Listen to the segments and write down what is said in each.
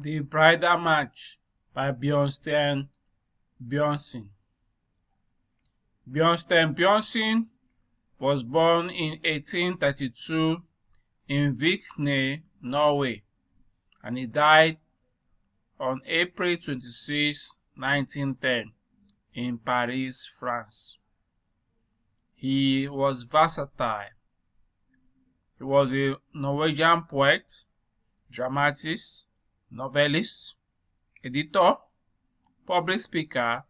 The Bridal March by Bjørnstjerne Bjørnson. Bjørnstjerne Bjørnson was born in 1832 in Vikne, Norway, and he died on April 26, 1910 in Paris, France. He was versatile. He was a Norwegian poet, dramatist, novelist, editor, public speaker,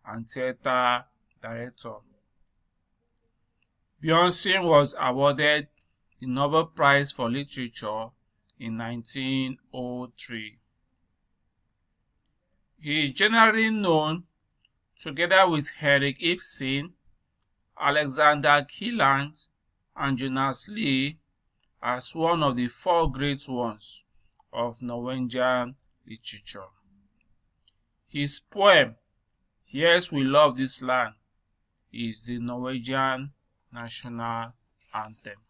and theater director. Bjørnson was awarded the Nobel Prize for Literature in 1903. He is generally known, together with Henrik Ibsen, Alexander Kielland, and Jonas Lie, as one of the four great ones of Norwegian literature. His poem, Yes, We Love This Land, is the Norwegian national anthem.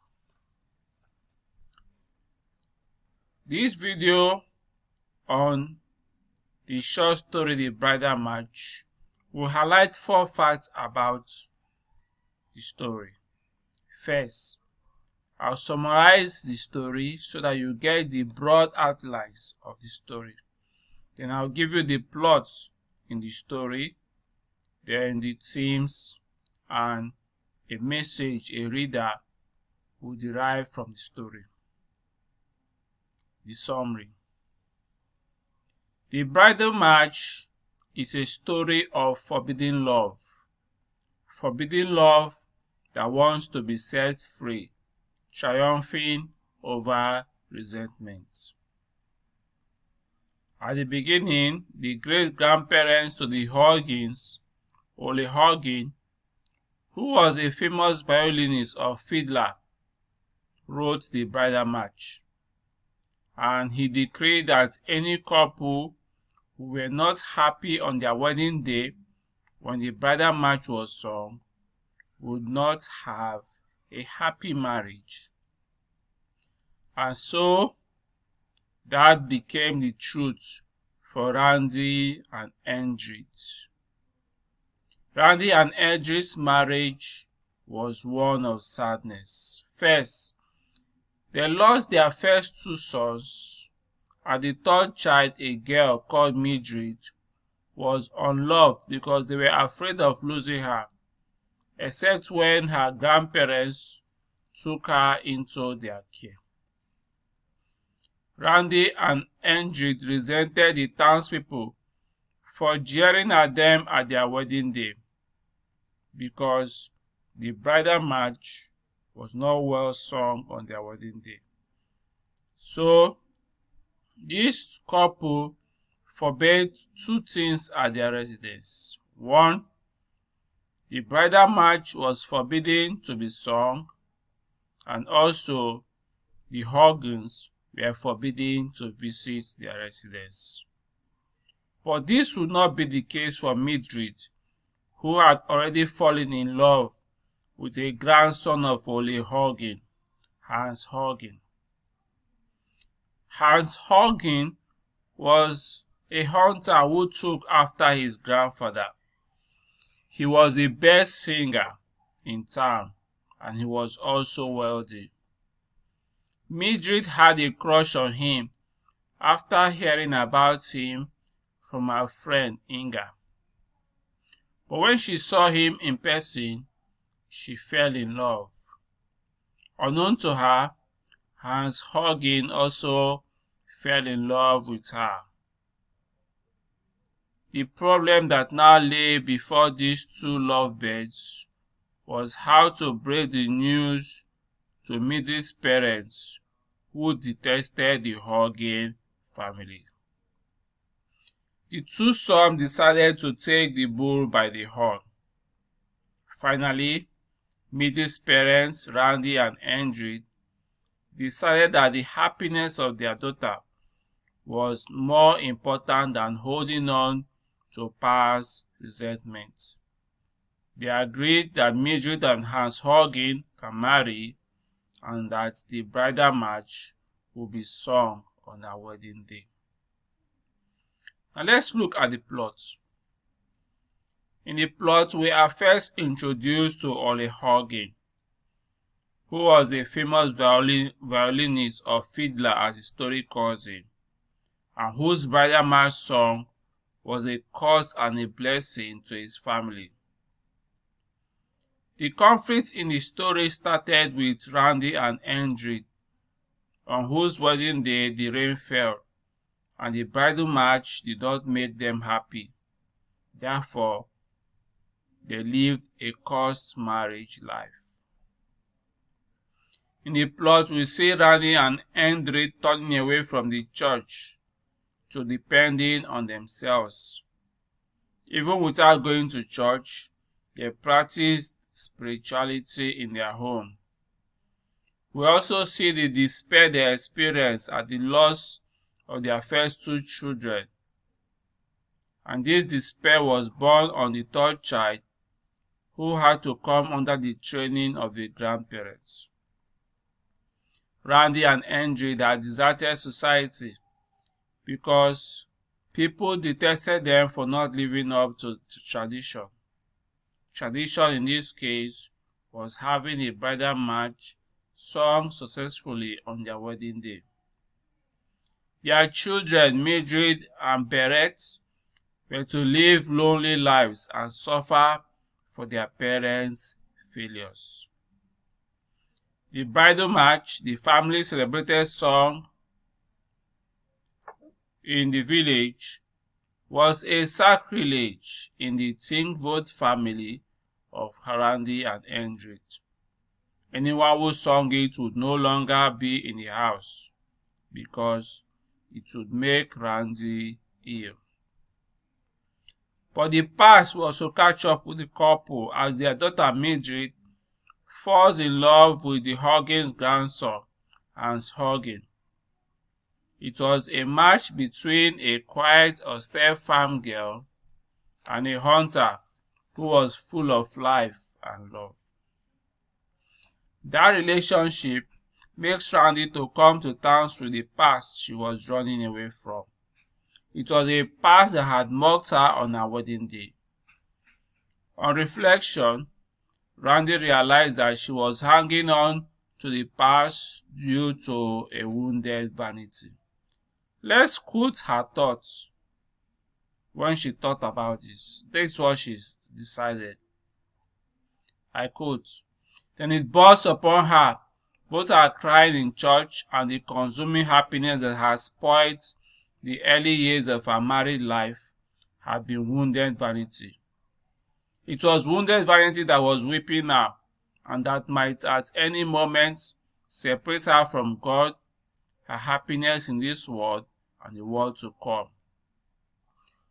This video on the short story The Bridal March will highlight 4 facts about the story. First, I'll summarize the story so that you get the broad outlines of the story. Then I'll give you the plots in the story, then the themes, and a message a reader will derive from the story. The summary. The Bridal March is a story of forbidden love. Forbidden love that wants to be set free, triumphing over resentment. At the beginning, the great-grandparents to the Haugens, Ole Haugen, who was a famous violinist or fiddler, wrote the Bridal March, and he decreed that any couple who were not happy on their wedding day when the Bridal March was sung would not have a happy marriage. And so that became the truth for Randi and Endrid. Randi and Endrid's marriage was one of sadness. First, they lost their first 2 sons, and the 3rd child, a girl called Mildrid, was unloved because they were afraid of losing her, except when her grandparents took her into their care. Randi and Endrid resented the townspeople for jeering at them at their wedding day, because the Bridal March was not well sung on their wedding day. So, this couple forbade 2 things at their residence. 1, the Bridal March was forbidden to be sung, and also the Haugens were forbidden to visit their residence. But this would not be the case for Mildrid, who had already fallen in love with a grandson of Ole Haugen, Hans Haugen. Hans Haugen was a hunter who took after his grandfather. He was the best singer in town, and he was also wealthy. Mildrid had a crush on him after hearing about him from her friend Inga. But when she saw him in person, she fell in love. Unknown to her, Hans Haugen also fell in love with her. The problem that now lay before these 2 lovebirds was how to break the news to Mildrid's parents, who detested the Haugen family. The 2 sons decided to take the bull by the horn. Finally, Mildrid's parents, Randi and Endrid, decided that the happiness of their daughter was more important than holding on to past resentment. They agreed that Mildrid and Hans Haugen can marry, and that the Bridal March will be sung on her wedding day. Now let's look at the plot. In the plot, we are first introduced to Hans Haugen, who was a famous violinist or fiddler, as the story calls him, and whose bridal march song was a curse and a blessing to his family. The conflict in the story started with Randi and Endrid, on whose wedding day the rain fell, and the bridal march did not make them happy. Therefore, they lived a cursed marriage life. In the plot, we see Randi and Endrid turning away from the church to depending on themselves. Even without going to church, they practiced spirituality in their home. We also see the despair they experienced at the loss of their first two children, and this despair was born on the third child, who had to come under the training of the grandparents. Randi and Endrid had deserted society because people detested them for not living up to tradition. Tradition in this case was having a bridal march sung successfully on their wedding day. Their children, Mildrid and Bjørnstjerne, were to live lonely lives and suffer for their parents' failures. The bridal march, the family celebrated song in the village, was a sacrilege in the Tingvold family of Randi and Endrid. Anyone who sung it would no longer be in the house because it would make Randi ill. But the past will also catch up with the couple as their daughter Mildrid falls in love with the Haugens' grandson, Hans Haugen. It was a match between a quiet, austere farm girl and a hunter who was full of life and love. That relationship makes Randi to come to terms with the past she was running away from. It was a past that had mocked her on her wedding day. On reflection, Randi realized that she was hanging on to the past due to a wounded vanity. Let's quote her thoughts when she thought about this. This is what she decided. I quote, "Then it burst upon her, both her crying in church and the consuming happiness that had spoiled the early years of her married life had been wounded vanity. It was wounded vanity that was weeping now, and that might at any moment separate her from God, her happiness in this world, and the world to come."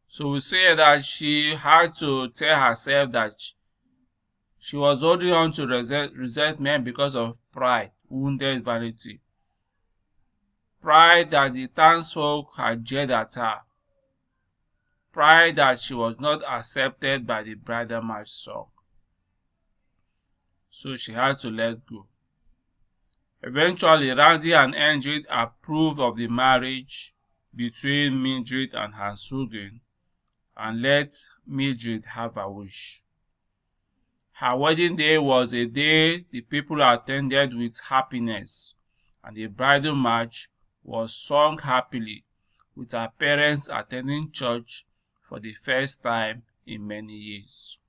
So we say that she had to tell herself that she was holding on to resentment because of pride, wounded vanity. Pride that the townsfolk had jeered at her. Pride that she was not accepted by the bridal march song. So she had to let go. Eventually, Randi and Endrid approved of the marriage between Mildrid and Hans Haugen and let Mildrid have her wish. Her wedding day was a day the people attended with happiness, and the bridal march was sung happily, with her parents attending church for the first time in many years.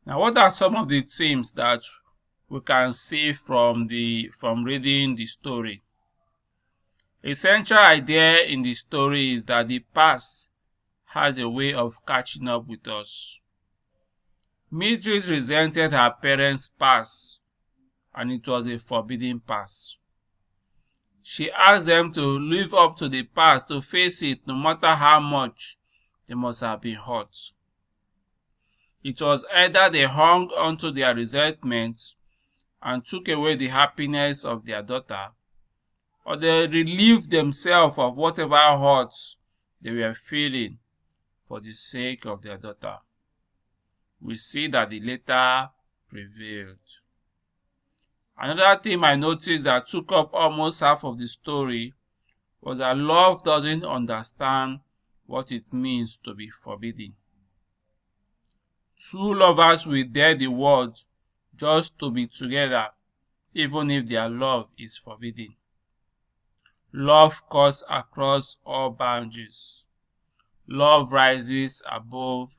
Now, what are some of the themes that we can see from reading the story? A central idea in the story is that the past has a way of catching up with us. Mildred resented her parents' past, and it was a forbidden past. She asked them to live up to the past, to face it no matter how much they must have been hurt. It was either they hung onto their resentment and took away the happiness of their daughter, or they relieved themselves of whatever hurts they were feeling for the sake of their daughter. We see that the latter prevailed. Another theme I noticed that took up almost half of the story was that love doesn't understand what it means to be forbidden. Two lovers will dare the world just to be together, even if their love is forbidden. Love cuts across all boundaries. Love rises above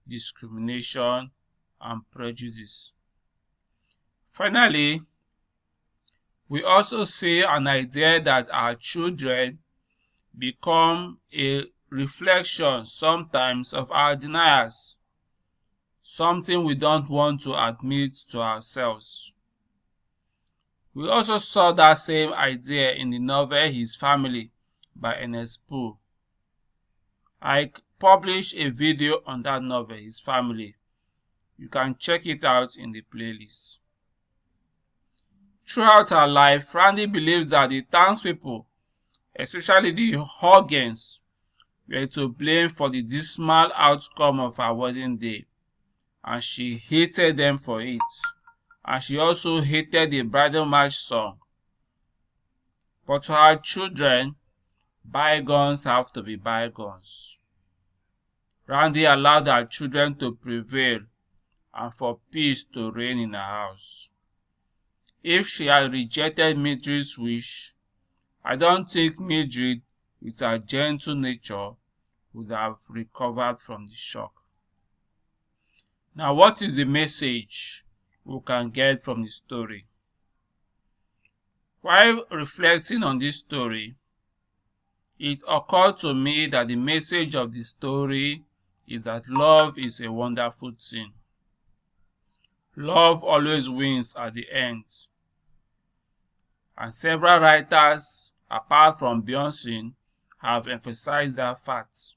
discrimination and prejudice. Finally, we also see an idea that our children become a reflection sometimes of our deniers, something we don't want to admit to ourselves. We also saw that same idea in the novel His Family by Ernest Poe. I published a video on that novel, His Family. You can check it out in the playlist. Throughout her life, Randi believes that the townspeople, especially the Haugens, were to blame for the dismal outcome of her wedding day, and she hated them for it. And she also hated the Bridal March song. But to her children, bygones have to be bygones. Randi allowed her children to prevail and for peace to reign in her house. If she had rejected Mildrid's wish, I don't think Mildrid, with her gentle nature, would have recovered from the shock. Now, what is the message we can get from the story? While reflecting on this story, it occurred to me that the message of the story is that love is a wonderful thing. Love always wins at the end. And several writers, apart from Bjørnson, have emphasized that fact.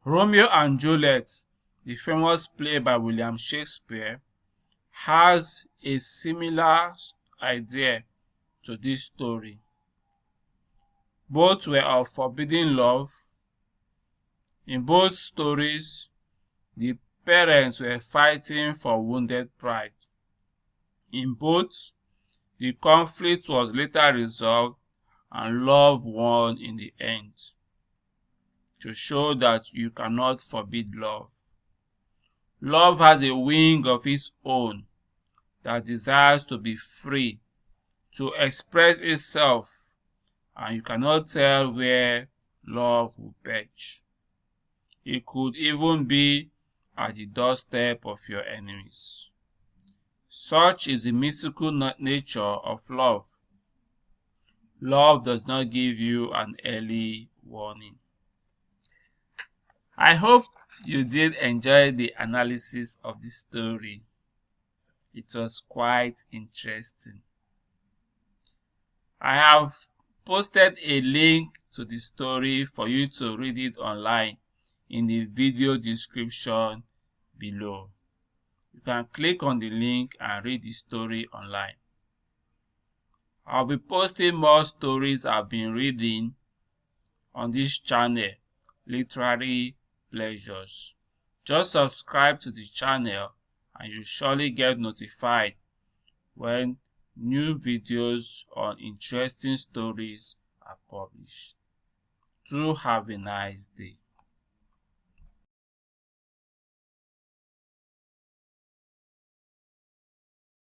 Romeo and Juliet, the famous play by William Shakespeare, has a similar idea to this story. Both were of forbidden love. In both stories, the parents were fighting for wounded pride. In both, the conflict was later resolved and love won in the end, to show that you cannot forbid love. Love has a wing of its own that desires to be free, to express itself, and you cannot tell where love will perch. It could even be at the doorstep of your enemies. Such is the mystical nature of love. Love does not give you an early warning. I hope you did enjoy the analysis of the story. It was quite interesting. I have posted a link to the story for you to read it online in the video description below. You can click on the link and read the story online. I'll be posting more stories I've been reading on this channel, Literary Pleasures. Just subscribe to the channel and you'll surely get notified when new videos on interesting stories are published. Do have a nice day.